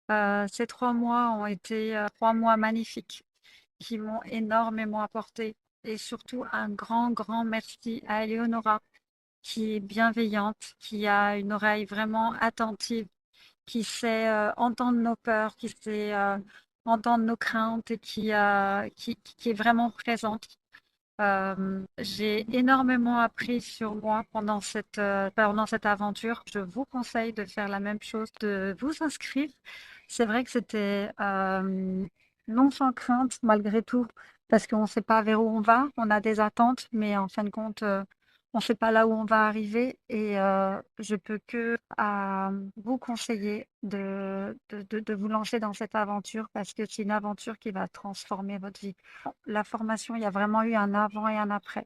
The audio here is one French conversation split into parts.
Ces 3 mois ont été, 3 mois magnifiques qui m'ont énormément apporté et surtout un grand, grand merci à Eleonora qui est bienveillante, qui a une oreille vraiment attentive, qui sait, entendre nos peurs, qui sait, entendre nos craintes et qui est vraiment présente. J'ai énormément appris sur moi pendant cette aventure. Je vous conseille de faire la même chose, de vous inscrire. C'est vrai que c'était non sans crainte malgré tout, parce qu'on ne sait pas vers où on va, on a des attentes, mais en fin de compte, on ne sait pas là où on va arriver. Et je peux que vous conseiller de vous lancer dans cette aventure, parce que c'est une aventure qui va transformer votre vie. La formation, il y a vraiment eu un avant et un après.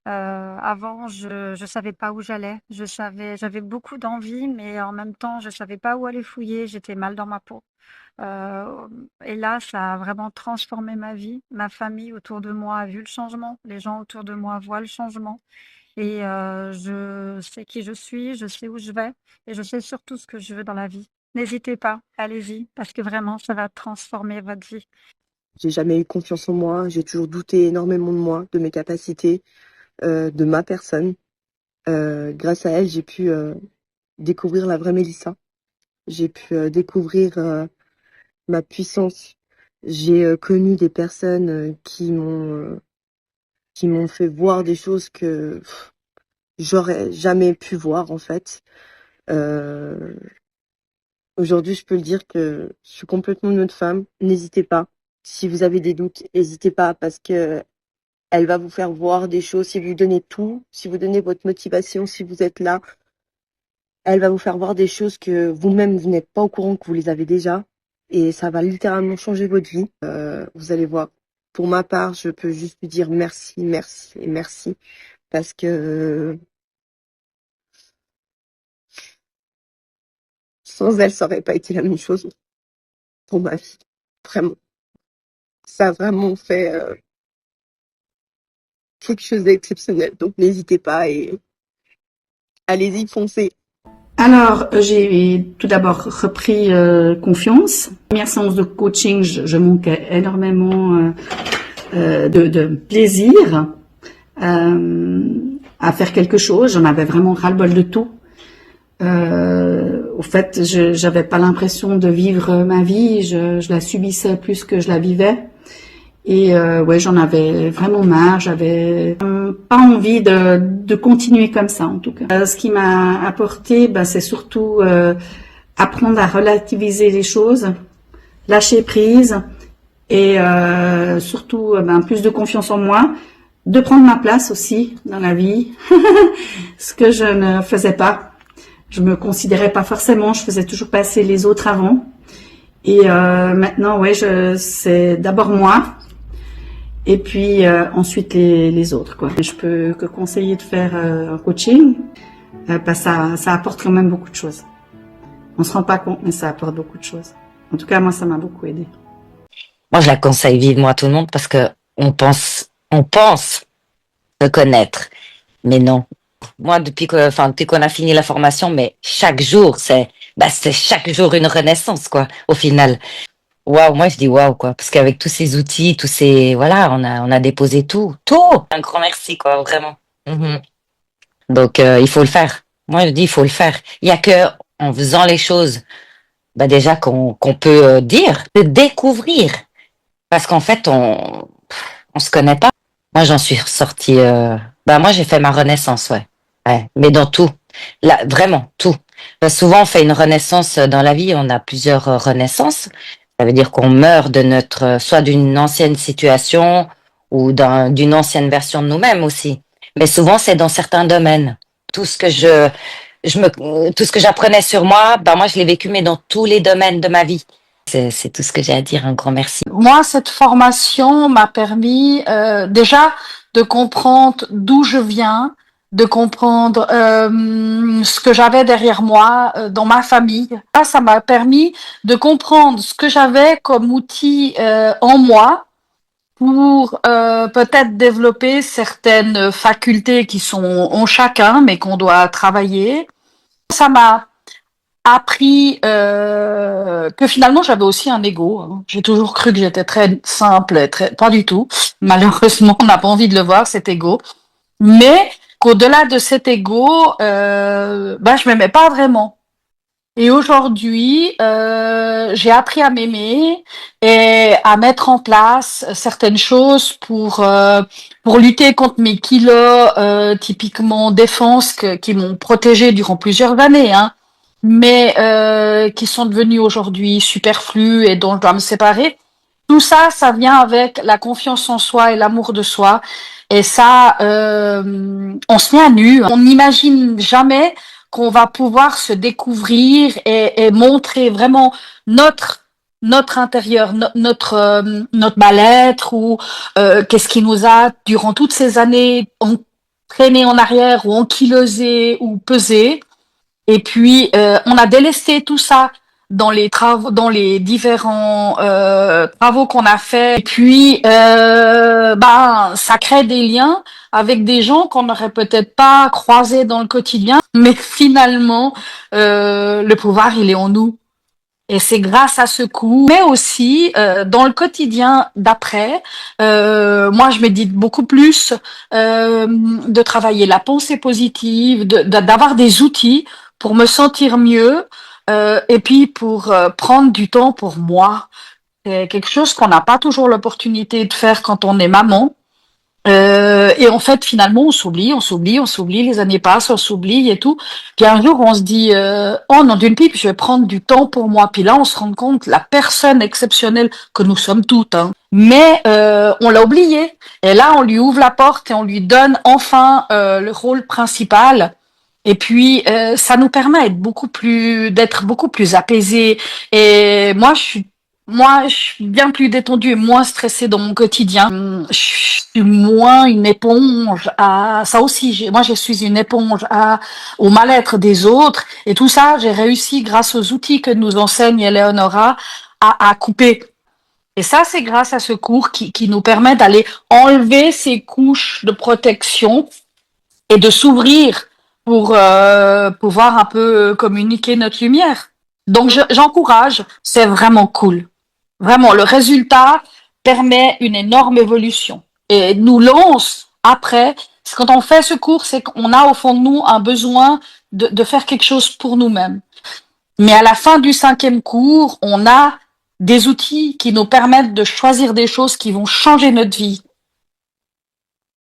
Avant, je savais pas où j'allais. J'avais beaucoup d'envie, mais en même temps, je savais pas où aller fouiller. J'étais mal dans ma peau. Euh, et là, ça a vraiment transformé ma vie. Ma famille autour de moi a vu le changement. Les gens autour de moi voient le changement. Et je sais qui je suis, je sais où je vais, et je sais surtout ce que je veux dans la vie. N'hésitez pas, allez-y, parce que vraiment, ça va transformer votre vie. J'ai jamais eu confiance en moi, j'ai toujours douté énormément de moi, de mes capacités, de ma personne. Grâce à elle, j'ai pu découvrir la vraie Mélissa. J'ai pu découvrir ma puissance. J'ai connu des personnes qui m'ont fait voir des choses que j'aurais jamais pu voir en fait. Euh, Aujourd'hui, je peux le dire que je suis complètement une autre femme. N'hésitez pas. Si vous avez des doutes, n'hésitez pas parce que elle va vous faire voir des choses. Si vous donnez tout, si vous donnez votre motivation, si vous êtes là, elle va vous faire voir des choses que vous-même, vous n'êtes pas au courant que vous les avez déjà. Et ça va littéralement changer votre vie. Vous allez voir. Pour ma part, je peux juste lui dire merci, merci et merci. Parce que sans elle, ça aurait pas été la même chose pour ma vie. Vraiment. Ça a vraiment fait quelque chose d'exceptionnel. Donc n'hésitez pas et allez-y, foncez. Alors, j'ai tout d'abord repris confiance. Première séance de coaching, je manquais énormément de plaisir à faire quelque chose. J'en avais vraiment ras-le-bol de tout. Au fait, j'avais pas l'impression de vivre ma vie. Je la subissais plus que je la vivais. Et ouais, j'en avais vraiment marre. J'avais pas envie de continuer comme ça, en tout cas. Ce qui m'a apporté, c'est surtout apprendre à relativiser les choses, lâcher prise et surtout plus de confiance en moi, de prendre ma place aussi dans la vie, ce que je ne faisais pas. Je me considérais pas forcément, je faisais toujours passer les autres avant. Et maintenant, ouais, c'est d'abord moi. Et puis ensuite les autres, quoi. Je peux que conseiller de faire un coaching, ça apporte quand même beaucoup de choses. On se rend pas compte, mais ça apporte beaucoup de choses. En tout cas, moi, ça m'a beaucoup aidé. Moi, je la conseille vivement à tout le monde parce que on pense se connaître, mais non. Moi, depuis qu'on a fini la formation, mais chaque jour, c'est chaque jour une renaissance, quoi, au final. Waouh, moi, je dis waouh, quoi, parce qu'avec tous ces outils, voilà, on a déposé tout. Un grand merci, quoi, vraiment. Mhm. Donc, il faut le faire. Moi, je dis, il faut le faire. Il y a que en faisant les choses, déjà qu'on peut dire, de découvrir. Parce qu'en fait, on se connaît pas. Moi, j'en suis ressortie. Moi, j'ai fait ma renaissance, ouais. Ouais. Mais dans tout. Là, vraiment, tout. Souvent, on fait une renaissance dans la vie. On a plusieurs renaissances. Ça veut dire qu'on meurt de soit d'une ancienne situation ou d'une ancienne version de nous-mêmes aussi. Mais souvent, c'est dans certains domaines. Tout ce que tout ce que j'apprenais sur moi, moi, je l'ai vécu, mais dans tous les domaines de ma vie. C'est tout ce que j'ai à dire. Un grand merci. Moi, cette formation m'a permis déjà de comprendre d'où je viens, de comprendre ce que j'avais derrière moi dans ma famille. Ça m'a permis de comprendre ce que j'avais comme outil en moi pour peut-être développer certaines facultés qui sont en chacun, mais qu'on doit travailler. Ça m'a appris que finalement j'avais aussi un ego, hein. J'ai toujours cru que j'étais très simple, pas du tout. Malheureusement, on n'a pas envie de le voir, cet ego. Mais qu'au-delà de cet ego, je m'aimais pas vraiment. Et aujourd'hui, j'ai appris à m'aimer et à mettre en place certaines choses pour lutter contre mes kilos, typiquement défense, qui m'ont protégée durant plusieurs années, hein, mais qui sont devenus aujourd'hui superflus et dont je dois me séparer. Tout ça, ça vient avec la confiance en soi et l'amour de soi. Et ça, on se met à nu. On n'imagine jamais qu'on va pouvoir se découvrir et montrer vraiment notre intérieur, notre mal-être ou qu'est-ce qui nous a durant toutes ces années traîné en arrière ou ankylosé ou pesé. Et puis, on a délesté tout ça dans les travaux, dans les différents travaux qu'on a fait. Et puis, ça crée des liens avec des gens qu'on n'aurait peut-être pas croisés dans le quotidien. Mais finalement, le pouvoir, il est en nous. Et c'est grâce à ce coup, mais aussi dans le quotidien d'après, moi je médite beaucoup plus, de travailler la pensée positive, d'avoir des outils pour me sentir mieux, et puis pour prendre du temps pour moi. C'est quelque chose qu'on n'a pas toujours l'opportunité de faire quand on est maman. Et en fait, finalement, on s'oublie, les années passent, on s'oublie et tout. Puis un jour, on se dit, oh non, d'une pipe, je vais prendre du temps pour moi. Puis là, on se rend compte la personne exceptionnelle que nous sommes toutes, hein. Mais on l'a oublié. Et là, on lui ouvre la porte et on lui donne enfin le rôle principal. Et puis, ça nous permet d'être beaucoup plus apaisés. Et moi, je suis bien plus détendue et moins stressée dans mon quotidien. Je suis moins une éponge à ça aussi. Moi, je suis une éponge au mal-être des autres et tout ça, j'ai réussi grâce aux outils que nous enseigne Eleonora à couper. Et ça, c'est grâce à ce cours qui nous permet d'aller enlever ces couches de protection et de s'ouvrir pour pouvoir un peu communiquer notre lumière. Donc, j'encourage. C'est vraiment cool. Vraiment, le résultat permet une énorme évolution et nous lance après. Quand on fait ce cours, c'est qu'on a au fond de nous un besoin de faire quelque chose pour nous-mêmes. Mais à la fin du 5e cours, on a des outils qui nous permettent de choisir des choses qui vont changer notre vie.